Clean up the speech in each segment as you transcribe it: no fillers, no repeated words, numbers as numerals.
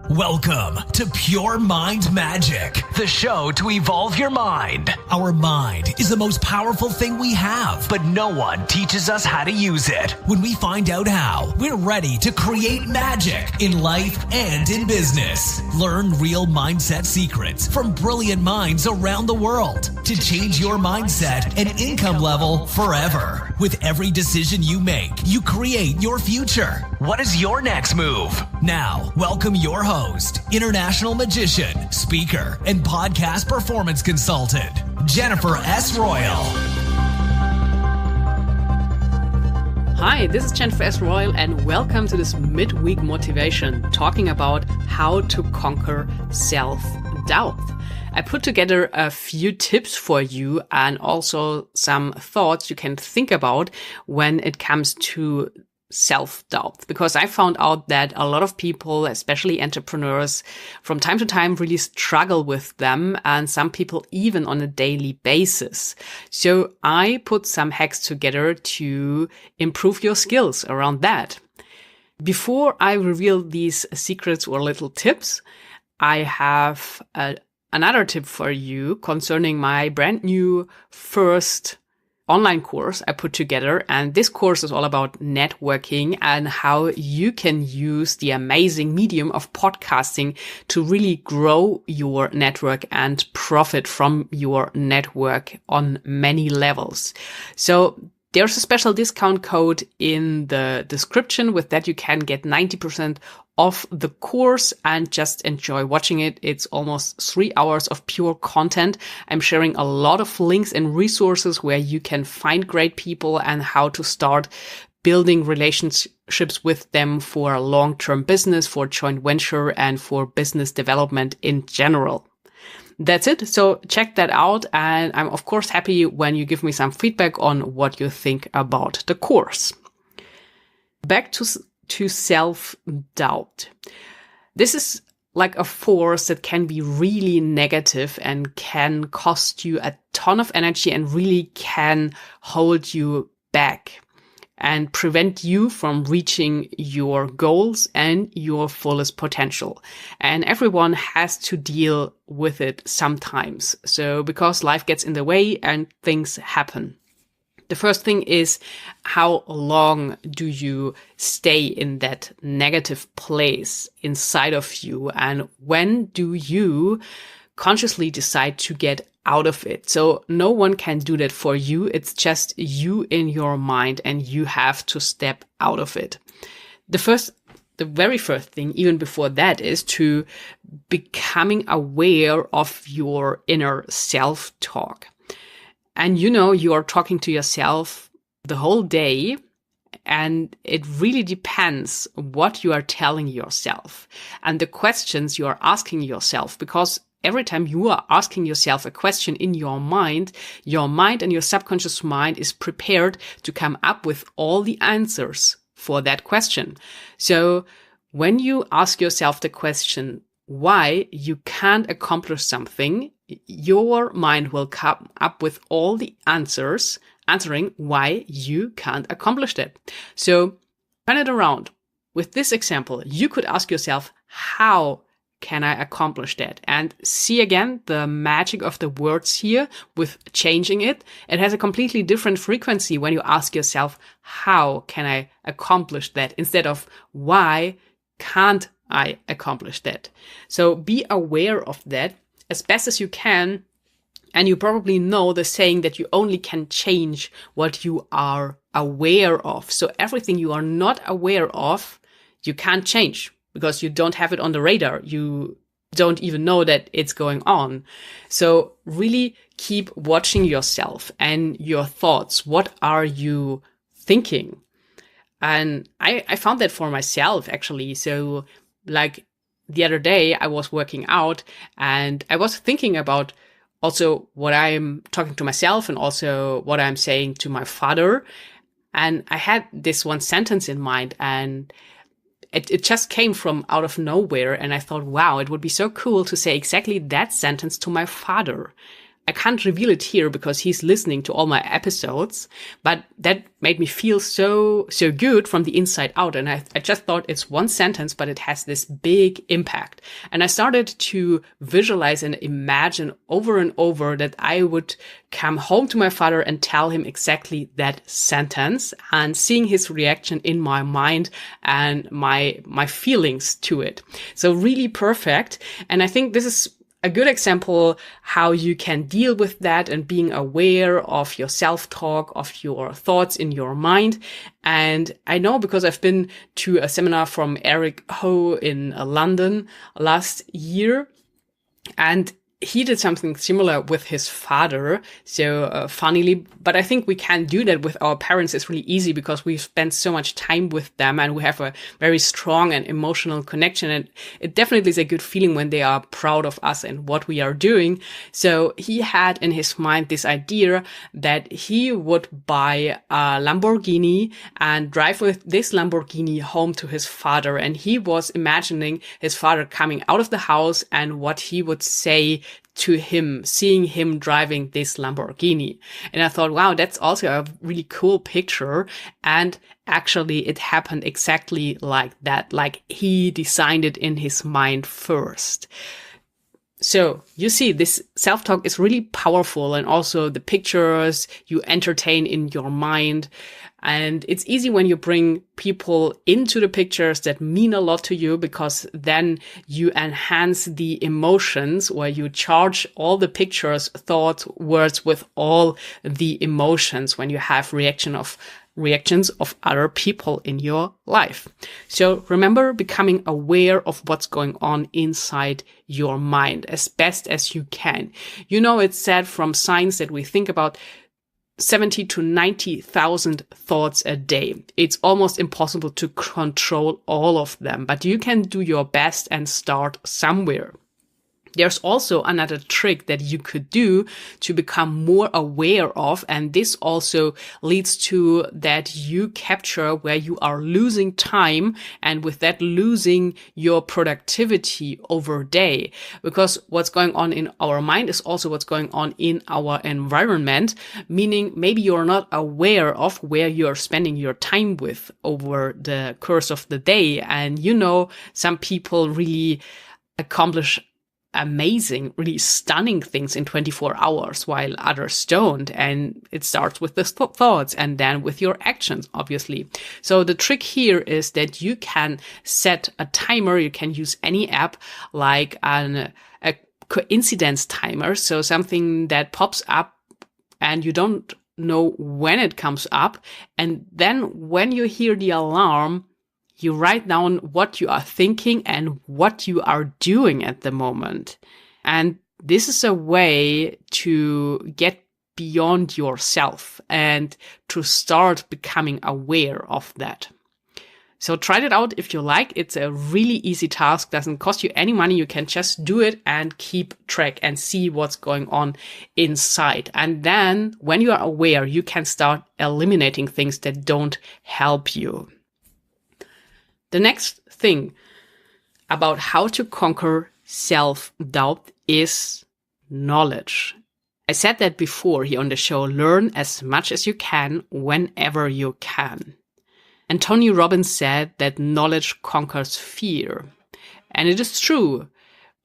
Welcome to Pure Mind Magic, the show to evolve your mind. Our mind is the most powerful thing we have, but no one teaches us how to use it. When we find out how, we're ready to create magic in life and in business. Learn real mindset secrets from brilliant minds around the world to change your mindset and income level forever. With every decision you make, you create your future. What is your next move? Now, welcome your host, international magician, speaker, and podcast performance consultant, Jennifer S. Royal. Hi, this is Jennifer S. Royal, and welcome to this midweek motivation talking about how to conquer self-doubt. I put together a few tips for you and also some thoughts you can think about when it comes to self-doubt, because I found out that a lot of people, especially entrepreneurs, from time to time really struggle with them, and some people even on a daily basis. So I put some hacks together to improve your skills around that. Before I reveal these secrets or little tips, I have another tip for you concerning my brand new first online course I put together. And this course is all about networking and how you can use the amazing medium of podcasting to really grow your network and profit from your network on many levels. So there's a special discount code in the description. With that, you can get 90% off the course and just enjoy watching it. It's almost 3 hours of pure content. I'm sharing a lot of links and resources where you can find great people and how to start building relationships with them for a long-term business, for joint venture, and for business development in general. That's it. So check that out. And I'm of course happy when you give me some feedback on what you think about the course. Back to self-doubt. This is like a force that can be really negative and can cost you a ton of energy and really can hold you back and prevent you from reaching your goals and your fullest potential. And everyone has to deal with it sometimes. So because life gets in the way and things happen. The first thing is, how long do you stay in that negative place inside of you? And when do you consciously decide to get out of it? So no one can do that for you. It's just you in your mind, and you have to step out of it. The very first thing, even before that, is to becoming aware of your inner self-talk. And you are talking to yourself the whole day, and it really depends what you are telling yourself and the questions you are asking yourself, because every time you are asking yourself a question in your mind and your subconscious mind is prepared to come up with all the answers for that question. So when you ask yourself the question, why you can't accomplish something, your mind will come up with all the answers answering why you can't accomplish that. So turn it around. With this example, you could ask yourself, how can I accomplish that? And see again the magic of the words here with changing it. It has a completely different frequency when you ask yourself, how can I accomplish that? Instead of why can't I accomplish that? So be aware of that as best as you can. And you probably know the saying that you only can change what you are aware of. So everything you are not aware of, you can't change because you don't have it on the radar. You don't even know that it's going on. So really keep watching yourself and your thoughts. What are you thinking? And I found that for myself, actually. So like the other day I was working out and I was thinking about also what I'm talking to myself and also what I'm saying to my father. And I had this one sentence in mind, and it just came from out of nowhere. And I thought, wow, it would be so cool to say exactly that sentence to my father. I can't reveal it here because he's listening to all my episodes, but that made me feel so good from the inside out. And I just thought it's one sentence, but it has this big impact. And I started to visualize and imagine over and over that I would come home to my father and tell him exactly that sentence, and seeing his reaction in my mind and my feelings to it. So really perfect. And I think this is a good example how you can deal with that and being aware of your self-talk, of your thoughts in your mind. And I know because I've been to a seminar from Eric Ho in London last year, and he did something similar with his father. So funnily, but I think we can do that with our parents. It's really easy because we've spent so much time with them and we have a very strong and emotional connection. And it definitely is a good feeling when they are proud of us and what we are doing. So he had in his mind this idea that he would buy a Lamborghini and drive with this Lamborghini home to his father. And he was imagining his father coming out of the house and what he would say to him, seeing him driving this Lamborghini. And I thought, wow, that's also a really cool picture. And actually it happened exactly like that. Like he designed it in his mind first. So you see, this self-talk is really powerful, and also the pictures you entertain in your mind. And it's easy when you bring people into the pictures that mean a lot to you, because then you enhance the emotions, where you charge all the pictures, thoughts, words with all the emotions when you have reactions of other people in your life. So remember, becoming aware of what's going on inside your mind as best as you can. You know, it's said from science that we think about 70 to 90,000 thoughts a day. It's almost impossible to control all of them, but you can do your best and start somewhere. There's also another trick that you could do to become more aware of, and this also leads to that you capture where you are losing time, and with that losing your productivity over day. Because what's going on in our mind is also what's going on in our environment, meaning maybe you're not aware of where you're spending your time with over the course of the day. And you know, some people really accomplish amazing, really stunning things in 24 hours, while others don't. And it starts with the thoughts and then with your actions, obviously. So the trick here is that you can set a timer. You can use any app like a coincidence timer. So something that pops up and you don't know when it comes up. And then when you hear the alarm, you write down what you are thinking and what you are doing at the moment. And this is a way to get beyond yourself and to start becoming aware of that. So try it out if you like. It's a really easy task, doesn't cost you any money. You can just do it and keep track and see what's going on inside. And then when you are aware, you can start eliminating things that don't help you. The next thing about how to conquer self-doubt is knowledge. I said that before here on the show. Learn as much as you can whenever you can. And Tony Robbins said that knowledge conquers fear. And it is true.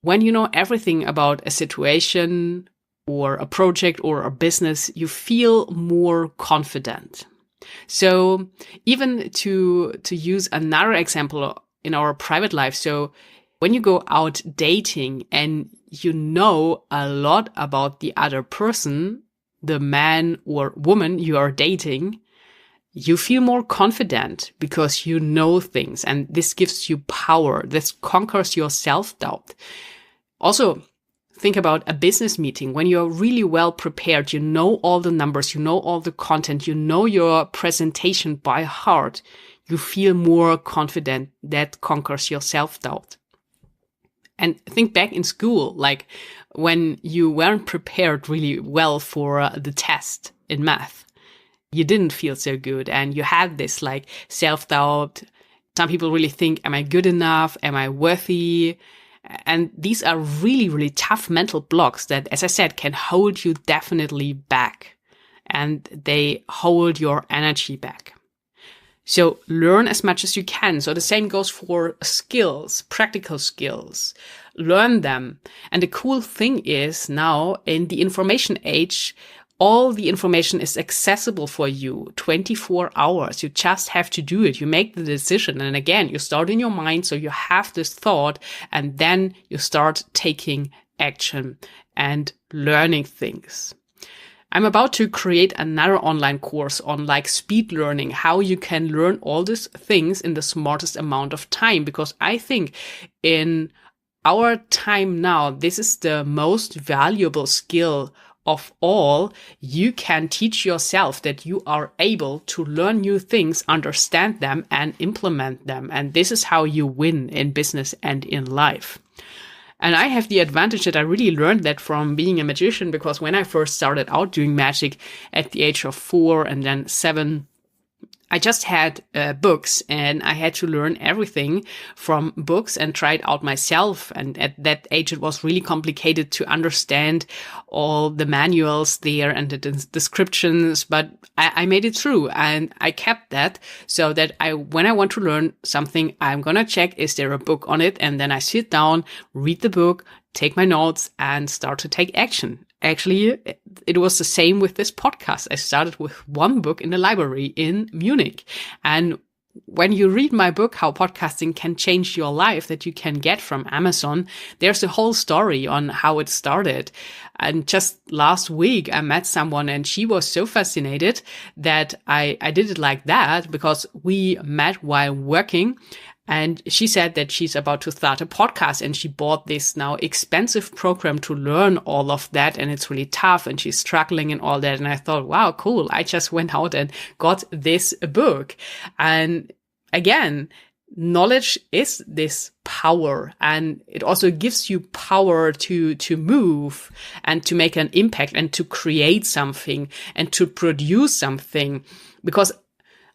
When you know everything about a situation or a project or a business, you feel more confident. So even to use another example in our private life. So when you go out dating and you know a lot about the other person, the man or woman you are dating, you feel more confident because you know things, and this gives you power. This conquers your self-doubt. Also, think about a business meeting. When you're really well prepared, you know all the numbers, you know all the content, you know your presentation by heart, you feel more confident. That conquers your self-doubt. And think back in school, like when you weren't prepared really well for the test in math, you didn't feel so good and you had this like self-doubt. Some people really think, am I good enough? Am I worthy? And these are really, really tough mental blocks that, as I said, can hold you definitely back. And they hold your energy back. So learn as much as you can. So the same goes for skills, practical skills. Learn them. And the cool thing is now in the information age, all the information is accessible for you 24 hours. You just have to do it. You make the decision. And again, you start in your mind. So you have this thought and then you start taking action and learning things. I'm about to create another online course on like speed learning, how you can learn all these things in the smartest amount of time, because I think in our time now, this is the most valuable skill of all. You can teach yourself that you are able to learn new things, understand them and implement them. And this is how you win in business and in life. And I have the advantage that I really learned that from being a magician, because when I first started out doing magic at the age of 4 and then 7, I just had books and I had to learn everything from books and try it out myself. And at that age, it was really complicated to understand all the manuals there and the descriptions, but I made it through and I kept that so that when I want to learn something, I'm going to check, is there a book on it? And then I sit down, read the book, take my notes and start to take action. Actually, it was the same with this podcast. I started with one book in the library in Munich. And when you read my book, How Podcasting Can Change Your Life, that you can get from Amazon, there's a whole story on how it started. And just last week, I met someone and she was so fascinated that I did it like that because we met while working. And she said that she's about to start a podcast and she bought this now expensive program to learn all of that. And it's really tough and she's struggling and all that. And I thought, wow, cool. I just went out and got this book. And again, knowledge is this power, and it also gives you power to move and to make an impact and to create something and to produce something. Because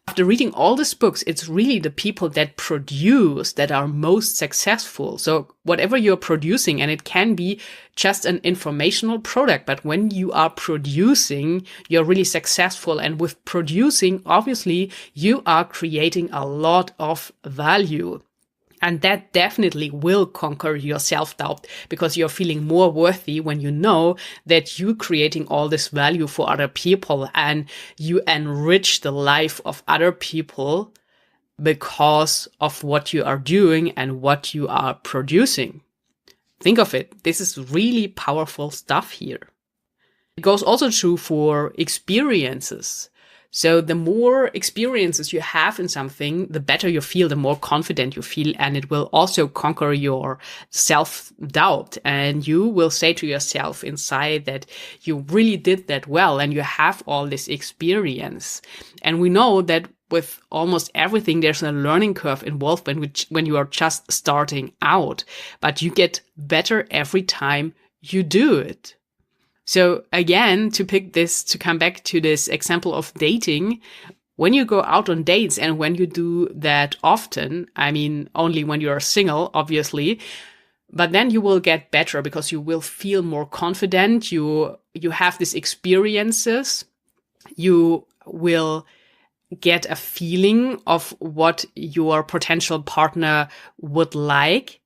after reading all these books, it's really the people that produce that are most successful. So whatever you're producing, and it can be just an informational product, but when you are producing, you're really successful. And with producing, obviously, you are creating a lot of value. And that definitely will conquer your self-doubt because you're feeling more worthy when you know that you're creating all this value for other people and you enrich the life of other people because of what you are doing and what you are producing. Think of it. This is really powerful stuff here. It goes also true for experiences. So the more experiences you have in something, the better you feel, the more confident you feel, and it will also conquer your self-doubt. And you will say to yourself inside that you really did that well and you have all this experience. And we know that with almost everything, there's a learning curve involved when you are just starting out, but you get better every time you do it. So again, to come back to this example of dating, when you go out on dates and when you do that often, I mean, only when you are single, obviously, but then you will get better because you will feel more confident. You have these experiences. You will get a feeling of what your potential partner would like.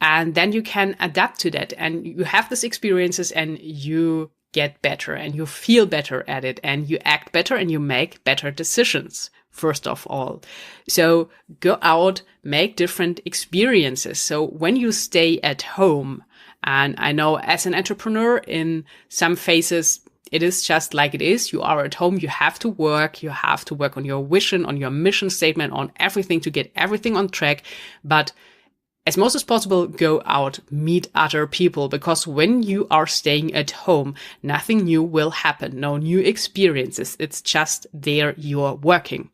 And then you can adapt to that and you have these experiences and you get better and you feel better at it and you act better and you make better decisions, first of all. So go out, make different experiences. So when you stay at home, and I know as an entrepreneur in some phases, it is just like it is. You are at home. You have to work. You have to work on your vision, on your mission statement, on everything to get everything on track. But as most as possible, go out, meet other people, because when you are staying at home, nothing new will happen. No new experiences. It's just there you're working.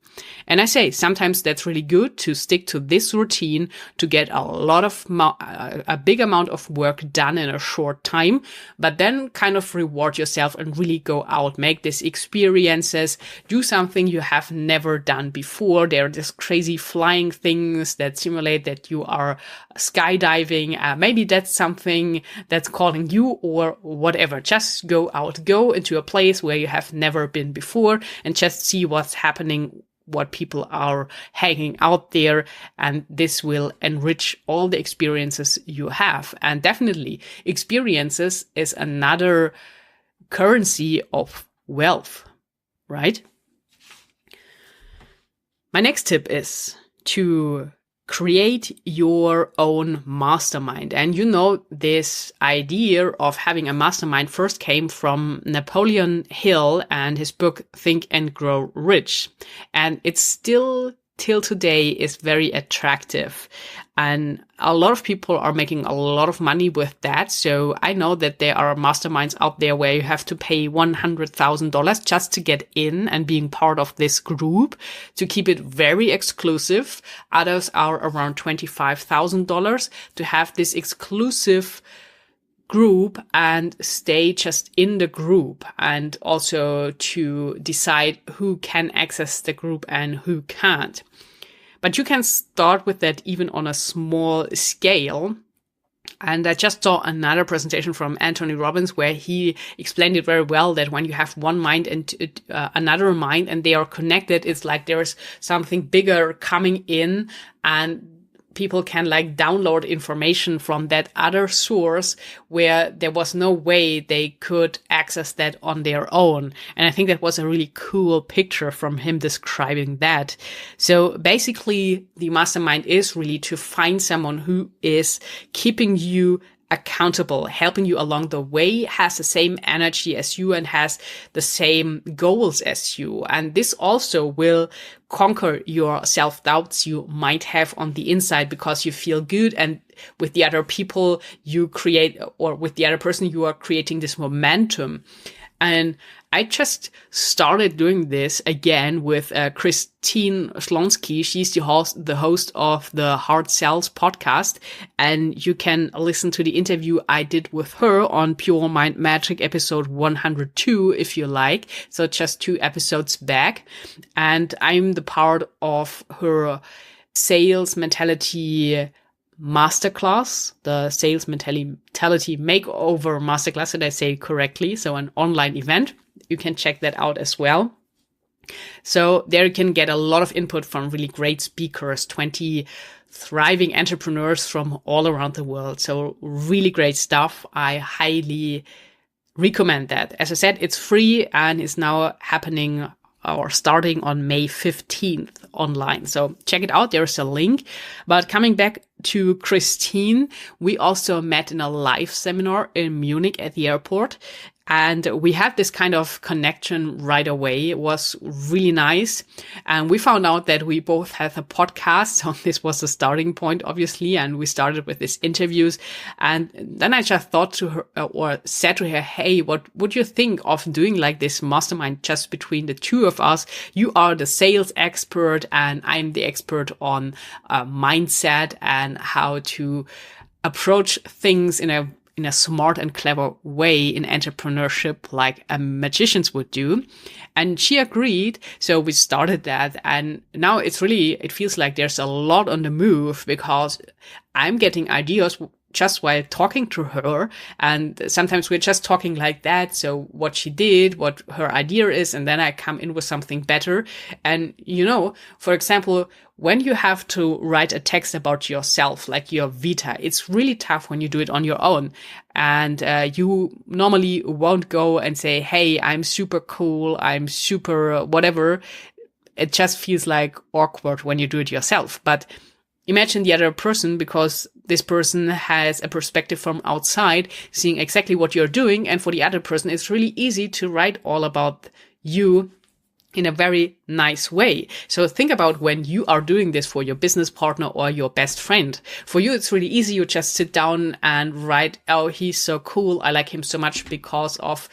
And I say sometimes that's really good to stick to this routine to get a big amount of work done in a short time, but then kind of reward yourself and really go out, make these experiences, do something you have never done before. There are these crazy flying things that simulate that you are skydiving. Maybe that's something that's calling you or whatever. Just go out, go into a place where you have never been before and just see what's happening, what people are hanging out there, and this will enrich all the experiences you have. And definitely experiences is another currency of wealth, right? My next tip is to create your own mastermind. And you know, this idea of having a mastermind first came from Napoleon Hill and his book, Think and Grow Rich. And it's still till today is very attractive. And a lot of people are making a lot of money with that. So I know that there are masterminds out there where you have to pay $100,000 just to get in and being part of this group to keep it very exclusive. Others are around $25,000 to have this exclusive group and stay just in the group, and also to decide who can access the group and who can't. But you can start with that even on a small scale. And I just saw another presentation from Anthony Robbins where he explained it very well, that when you have one mind and another mind and they are connected, it's like there's something bigger coming in, and people can like download information from that other source where there was no way they could access that on their own. And I think that was a really cool picture from him describing that. So basically the mastermind is really to find someone who is keeping you accountable, helping you along the way, has the same energy as you and has the same goals as you. And this also will conquer your self-doubts you might have on the inside, because you feel good, and with the other people you create, or with the other person, you are creating this momentum. And I just started doing this again with Christine Schlonsky. She's the host of the Hard Sells podcast. And you can listen to the interview I did with her on Pure Mind Magic episode 102 if you like. So just 2 episodes back. And I'm the part of her sales mentality masterclass, the sales mentality makeover masterclass, did I say it correctly? So an online event. You can check that out as well. So there you can get a lot of input from really great speakers, 20 thriving entrepreneurs from all around the world. So really great stuff. I highly recommend that. As I said, it's free and is now happening or starting on May 15th online. So check it out. There's a link. But coming back to Christine, we also met in a live seminar in Munich at the airport. And we had this kind of connection right away. It was really nice. And we found out that we both have a podcast. So this was the starting point, obviously. And we started with these interviews. And then I just thought to her, or said to her, hey, what would you think of doing like this mastermind just between the two of us? You are the sales expert and I'm the expert on mindset and how to approach things in a smart and clever way in entrepreneurship, like magicians would do. And she agreed. So we started that. And now it feels like there's a lot on the move, because I'm getting ideas just while talking to her. And sometimes we're just talking like that. So what she did, what her idea is, and then I come in with something better. And, for example, when you have to write a text about yourself, like your vita, it's really tough when you do it on your own. And you normally won't go and say, hey, I'm super cool, I'm super whatever. It just feels like awkward when you do it yourself. But imagine the other person, because this person has a perspective from outside, seeing exactly what you're doing. And for the other person, it's really easy to write all about you in a very nice way. So think about when you are doing this for your business partner or your best friend. For you, it's really easy. You just sit down and write, oh, he's so cool. I like him so much because of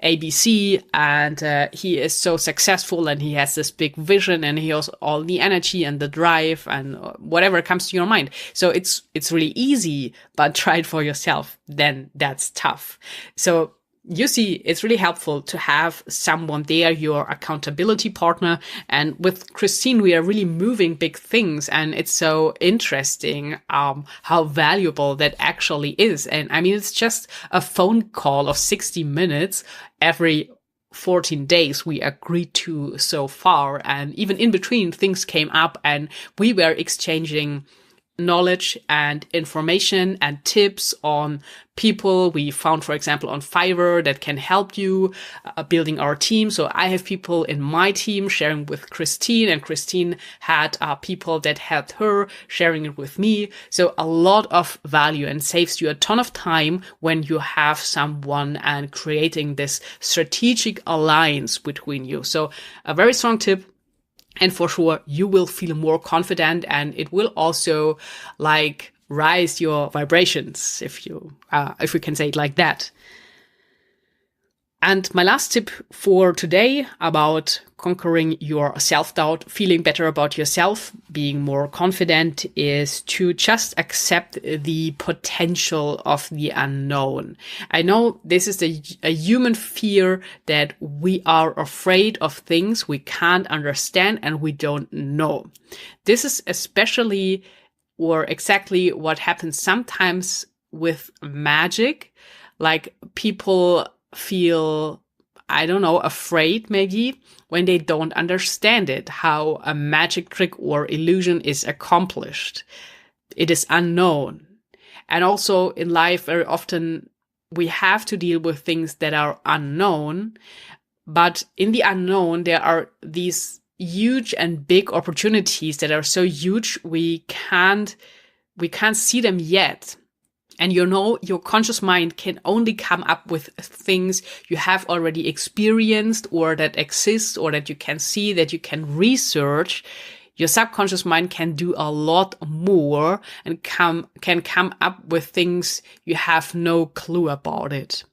ABC, and he is so successful, and he has this big vision, and he has all the energy and the drive and whatever comes to your mind. So it's really easy, but try it for yourself. Then that's tough. So you see, it's really helpful to have someone there, your accountability partner. And with Christine, we are really moving big things. And it's so interesting how valuable that actually is. And I mean, it's just a phone call of 60 minutes every 14 days we agreed to so far. And even in between, things came up and we were exchanging knowledge and information and tips on people we found, for example, on Fiverr that can help you building our team. So I have people in my team sharing with Christine, and Christine had people that helped her sharing it with me. So a lot of value, and saves you a ton of time when you have someone and creating this strategic alliance between you. So a very strong tip. And for sure, you will feel more confident, and it will also rise your vibrations, if we can say it like that. And my last tip for today about conquering your self-doubt, feeling better about yourself, being more confident, is to just accept the potential of the unknown. I know this is a human fear that we are afraid of things we can't understand and we don't know. This is especially or exactly what happens sometimes with magic, like people feel, afraid maybe when they don't understand it, how a magic trick or illusion is accomplished. It is unknown. And also in life, very often we have to deal with things that are unknown, but in the unknown, there are these huge and big opportunities that are so huge, we can't see them yet. And your conscious mind can only come up with things you have already experienced or that exist or that you can see, that you can research. Your subconscious mind can do a lot more and can come up with things you have no clue about it.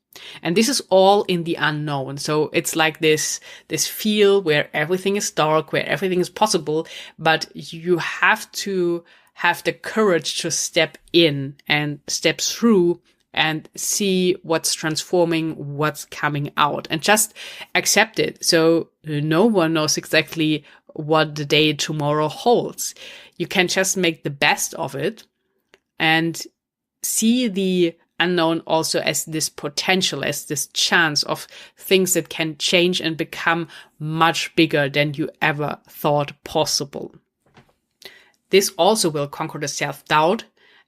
And this is all in the unknown. So it's like this field where everything is dark, where everything is possible, but you have to have the courage to step in and step through and see what's transforming, what's coming out, and just accept it. So no one knows exactly what the day tomorrow holds. You can just make the best of it and see the unknown also as this potential, as this chance of things that can change and become much bigger than you ever thought possible. This also will conquer the self-doubt.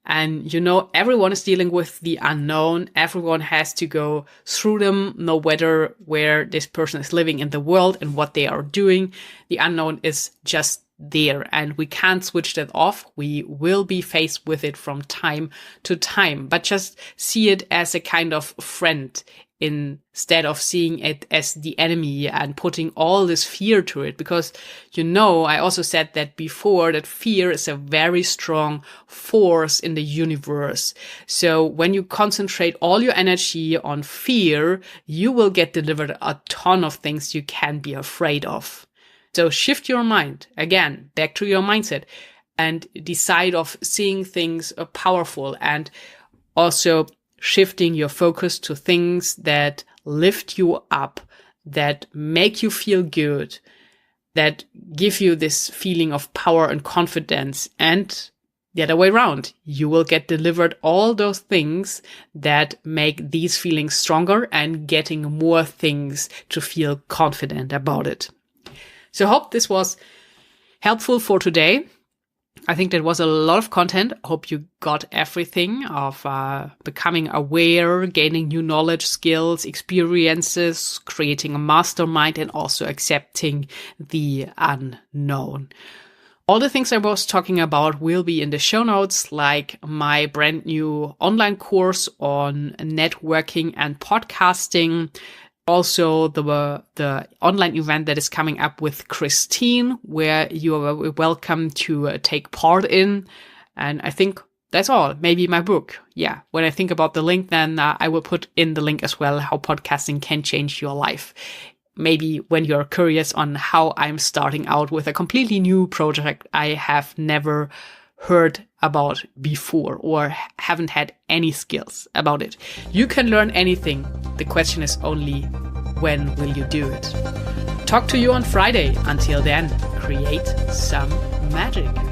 And everyone is dealing with the unknown. Everyone has to go through them, no matter where this person is living in the world and what they are doing. The unknown is just there, and we can't switch that off. We will be faced with it from time to time, but just see it as a kind of friend instead of seeing it as the enemy and putting all this fear to it. Because, I also said that before, that fear is a very strong force in the universe. So when you concentrate all your energy on fear, you will get delivered a ton of things you can be afraid of. So shift your mind, again, back to your mindset, and decide of seeing things powerful, and also shifting your focus to things that lift you up, that make you feel good, that give you this feeling of power and confidence. And the other way around, you will get delivered all those things that make these feelings stronger and getting more things to feel confident about it. So I hope this was helpful for today. I think that was a lot of content. I hope you got everything of becoming aware, gaining new knowledge, skills, experiences, creating a mastermind, and also accepting the unknown. All the things I was talking about will be in the show notes, like my brand new online course on networking and podcasting. Also, the online event that is coming up with Christine, where you are welcome to take part in. And I think that's all. Maybe my book. Yeah. When I think about the link, then I will put in the link as well, how podcasting can change your life. Maybe when you're curious on how I'm starting out with a completely new project I have never heard about before or haven't had any skills about it. You can learn anything The question is only, when will you do it? Talk to you on Friday. Until then, create some magic.